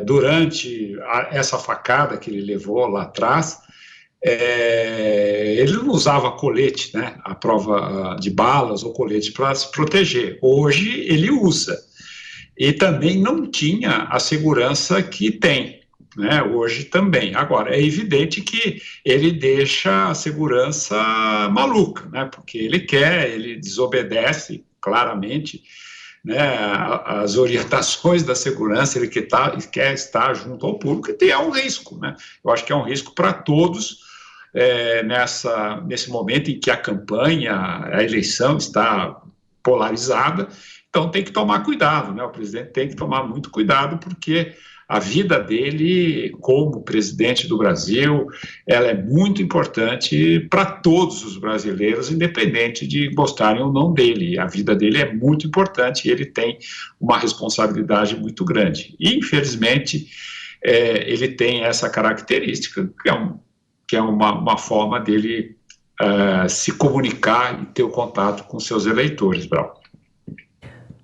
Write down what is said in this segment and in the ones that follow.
durante essa facada que ele levou lá atrás, ele não usava colete, né, à prova de balas ou colete para se proteger. Hoje ele usa. E também não tinha a segurança que tem, né, hoje também. Agora, é evidente que ele deixa a segurança maluca, né, porque ele desobedece claramente, né, as orientações da segurança, ele quer estar junto ao público, e é um risco, né? Eu acho que é um risco para todos, nesse momento em que a campanha, a eleição está polarizada. Então tem que tomar cuidado, né? O presidente tem que tomar muito cuidado, porque a vida dele como presidente do Brasil, ela é muito importante para todos os brasileiros, independente de gostarem ou não dele. A vida dele é muito importante e ele tem uma responsabilidade muito grande. E, infelizmente, ele tem essa característica, que é uma forma dele se comunicar e ter o contato com seus eleitores, Brau.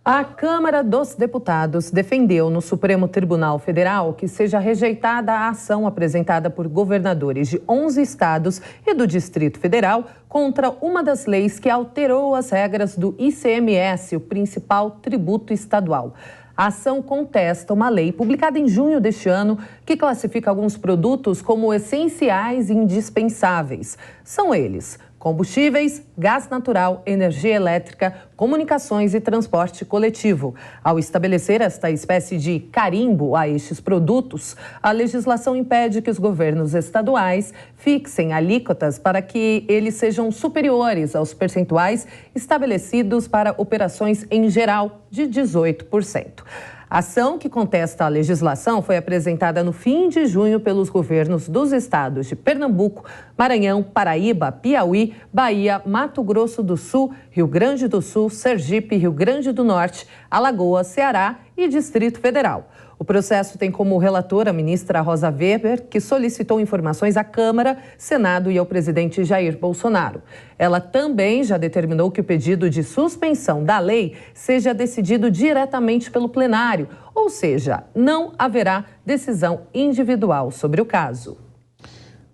A Câmara dos Deputados defendeu no Supremo Tribunal Federal que seja rejeitada a ação apresentada por governadores de 11 estados e do Distrito Federal contra uma das leis que alterou as regras do ICMS, o principal tributo estadual. A ação contesta uma lei publicada em junho deste ano que classifica alguns produtos como essenciais e indispensáveis. São eles: combustíveis, gás natural, energia elétrica, comunicações e transporte coletivo. Ao estabelecer esta espécie de carimbo a estes produtos, a legislação impede que os governos estaduais fixem alíquotas para que eles sejam superiores aos percentuais estabelecidos para operações em geral de 18%. A ação que contesta a legislação foi apresentada no fim de junho pelos governos dos estados de Pernambuco, Maranhão, Paraíba, Piauí, Bahia, Mato Grosso do Sul, Rio Grande do Sul, Sergipe, Rio Grande do Norte, Alagoas, Ceará e Distrito Federal. O processo tem como relatora a ministra Rosa Weber, que solicitou informações à Câmara, Senado e ao presidente Jair Bolsonaro. Ela também já determinou que o pedido de suspensão da lei seja decidido diretamente pelo plenário, ou seja, não haverá decisão individual sobre o caso.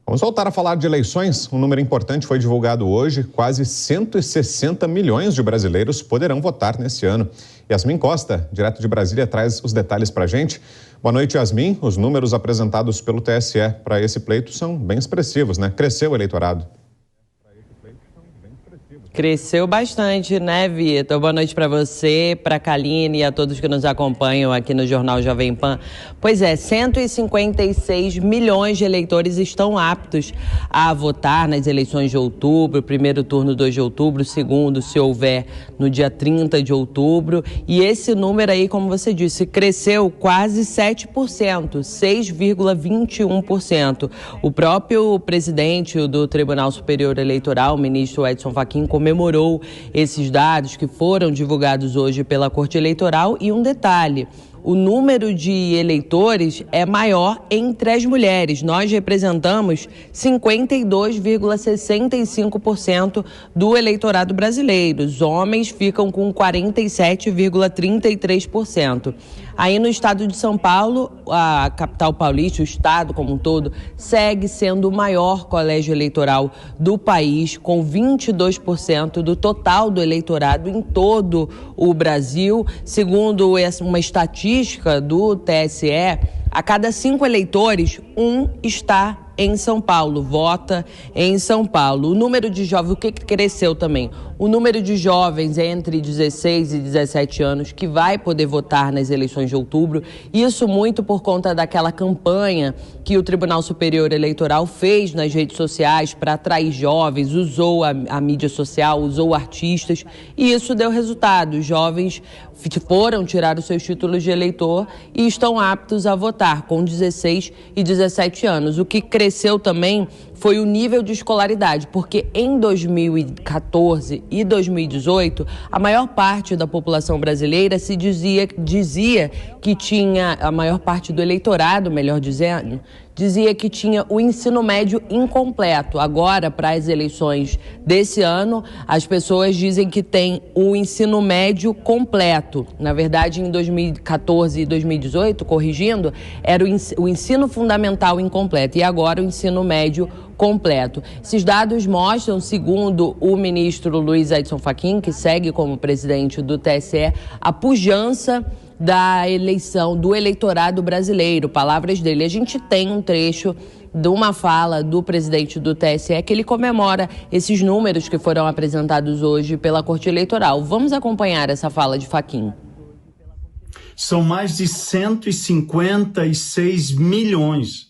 Vamos voltar a falar de eleições. Um número importante foi divulgado hoje. Quase 160 milhões de brasileiros poderão votar nesse ano. Yasmin Costa, direto de Brasília, traz os detalhes para a gente. Boa noite, Yasmin. Os números apresentados pelo TSE para esse pleito são bem expressivos, né? Cresceu o eleitorado. Cresceu bastante, né, Vitor? Boa noite para você, para a Kaline e a todos que nos acompanham aqui no Jornal Jovem Pan. Pois é, 156 milhões de eleitores estão aptos a votar nas eleições de outubro, primeiro turno 2 de outubro, segundo, se houver, no dia 30 de outubro. E esse número aí, como você disse, cresceu quase 7%, 6,21%. O próprio presidente do Tribunal Superior Eleitoral, o ministro Edson Fachin, comemorou esses dados que foram divulgados hoje pela Corte Eleitoral. E um detalhe: o número de eleitores é maior entre as mulheres. Nós representamos 52,65% do eleitorado brasileiro. Os homens ficam com 47,33%. Aí no estado de São Paulo, a capital paulista, o estado como um todo, segue sendo o maior colégio eleitoral do país, com 22% do total do eleitorado em todo o Brasil. Segundo uma estatística do TSE, a cada 5 eleitores, um está em São Paulo, vota em São Paulo. O número de jovens, o que cresceu também? O número de jovens entre 16 e 17 anos que vai poder votar nas eleições de outubro, isso muito por conta daquela campanha que o Tribunal Superior Eleitoral fez nas redes sociais para atrair jovens, usou a mídia social, usou artistas, e isso deu resultado. Os jovens foram tirar os seus títulos de eleitor e estão aptos a votar com 16 e 17 anos. O que cresceu também foi o nível de escolaridade, porque em 2014 e 2018, a maior parte da população brasileira dizia que tinha, a maior parte do eleitorado, melhor dizendo, dizia que tinha o ensino médio incompleto. Agora, para as eleições desse ano, as pessoas dizem que tem o ensino médio completo. Na verdade, em 2014 e 2018, corrigindo, era o ensino fundamental incompleto e agora o ensino médio completo. Esses dados mostram, segundo o ministro Luiz Edson Fachin, que segue como presidente do TSE, a pujança da eleição, do eleitorado brasileiro. Palavras dele. A gente tem um trecho de uma fala do presidente do TSE que ele comemora esses números que foram apresentados hoje pela Corte Eleitoral. Vamos acompanhar essa fala de Fachin. São mais de 156 milhões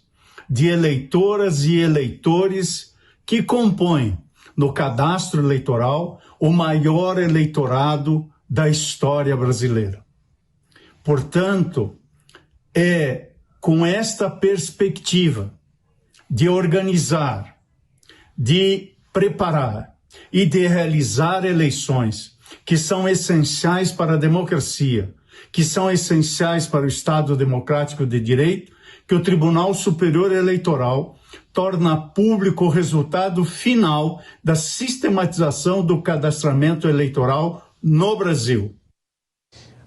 de eleitoras e eleitores que compõem no cadastro eleitoral o maior eleitorado da história brasileira. Portanto, é com esta perspectiva de organizar, de preparar e de realizar eleições que são essenciais para a democracia, que são essenciais para o Estado Democrático de Direito, que o Tribunal Superior Eleitoral torna público o resultado final da sistematização do cadastramento eleitoral no Brasil.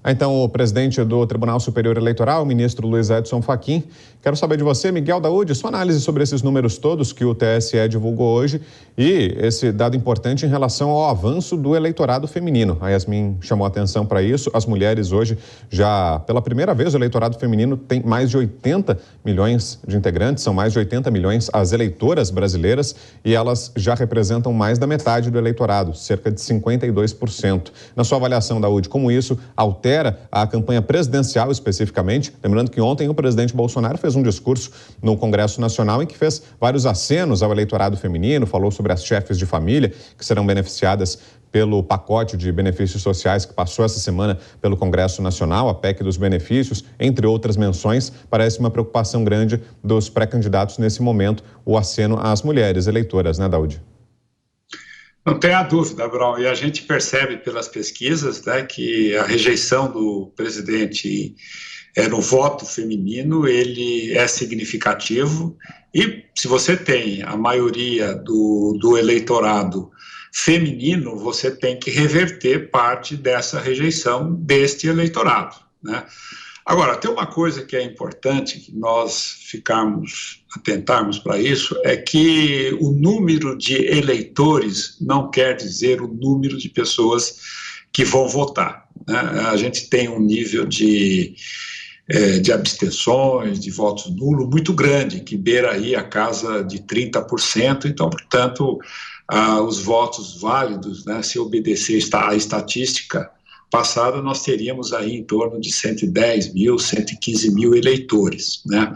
Então, o presidente do Tribunal Superior Eleitoral, o ministro Luiz Edson Fachin. Quero saber de você, Miguel Daúde, sua análise sobre esses números todos que o TSE divulgou hoje e esse dado importante em relação ao avanço do eleitorado feminino. A Yasmin chamou a atenção para isso. As mulheres hoje, já pela primeira vez, o eleitorado feminino tem mais de 80 milhões de integrantes, são mais de 80 milhões as eleitoras brasileiras e elas já representam mais da metade do eleitorado, cerca de 52%. Na sua avaliação, Daúde, como isso altera a campanha presidencial especificamente? Lembrando que ontem o presidente Bolsonaro fez um discurso no Congresso Nacional em que fez vários acenos ao eleitorado feminino, falou sobre as chefes de família que serão beneficiadas pelo pacote de benefícios sociais que passou essa semana pelo Congresso Nacional, a PEC dos benefícios, entre outras menções. Parece uma preocupação grande dos pré-candidatos nesse momento, o aceno às mulheres eleitoras, né, Daúde? Não tenha dúvida, Brown, e a gente percebe pelas pesquisas, né, que a rejeição do presidente no voto feminino, ele é significativo, e se você tem a maioria do eleitorado feminino, você tem que reverter parte dessa rejeição deste eleitorado, né? Agora, tem uma coisa que é importante que nós atentarmos para isso, é que o número de eleitores não quer dizer o número de pessoas que vão votar, né? A gente tem um nível de abstenções, de votos nulos muito grande, que beira aí a casa de 30%, então, portanto, os votos válidos, né, se obedecer à estatística passada, nós teríamos aí em torno de 110 mil, 115 mil eleitores, né?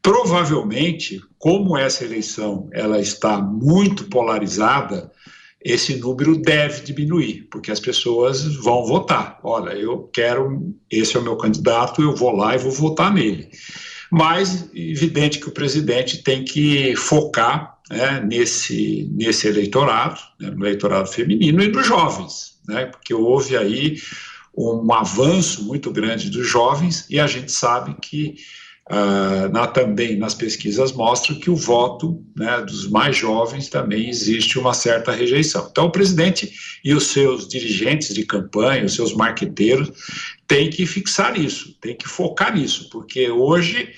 Provavelmente, como essa eleição ela está muito polarizada, esse número deve diminuir, porque as pessoas vão votar. Olha, esse é o meu candidato, eu vou lá e vou votar nele. Mas, evidente que o presidente tem que focar, né, nesse eleitorado, né, no eleitorado feminino e nos jovens, né, porque houve aí um avanço muito grande dos jovens e a gente sabe que também nas pesquisas mostram que o voto, né, dos mais jovens também existe uma certa rejeição. Então o presidente e os seus dirigentes de campanha, os seus marqueteiros, têm que fixar isso, têm que focar nisso, porque hoje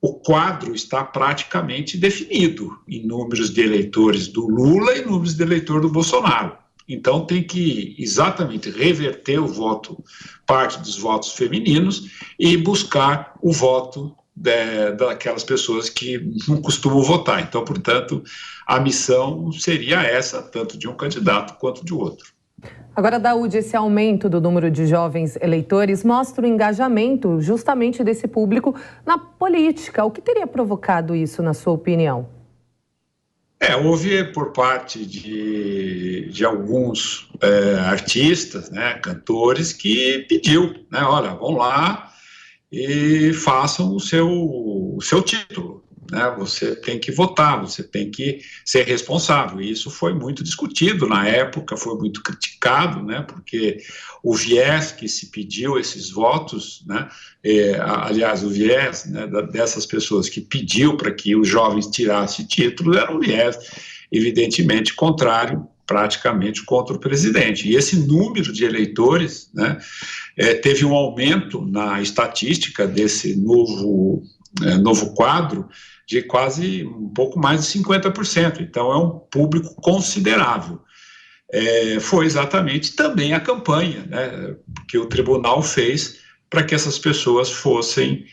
o quadro está praticamente definido em números de eleitores do Lula e números de eleitor do Bolsonaro. Então tem que exatamente reverter o voto, parte dos votos femininos, e buscar o voto daquelas pessoas que não costumam votar. Então, portanto, a missão seria essa, tanto de um candidato quanto de outro. Agora, Daúde, esse aumento do número de jovens eleitores mostra o engajamento justamente desse público na política. O que teria provocado isso, na sua opinião? Houve por parte de alguns artistas, né, cantores, que pediu, né, olha, vão lá e façam o seu título, né? Você tem que votar, você tem que ser responsável. E isso foi muito discutido na época, foi muito criticado, né? Porque o viés que se pediu esses votos, né? Aliás, o viés, né, dessas pessoas que pediu para que os jovens tirassem títulos era um viés evidentemente contrário, praticamente contra o presidente. E esse número de eleitores, né, teve um aumento na estatística desse novo quadro de quase um pouco mais de 50%. Então, é um público considerável. Foi exatamente também a campanha, né, que o tribunal fez para que essas pessoas fossem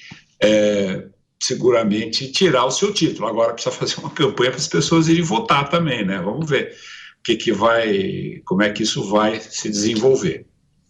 seguramente tirar o seu título. Agora precisa fazer uma campanha para as pessoas irem votar também, né? Vamos ver como é que isso vai se desenvolver.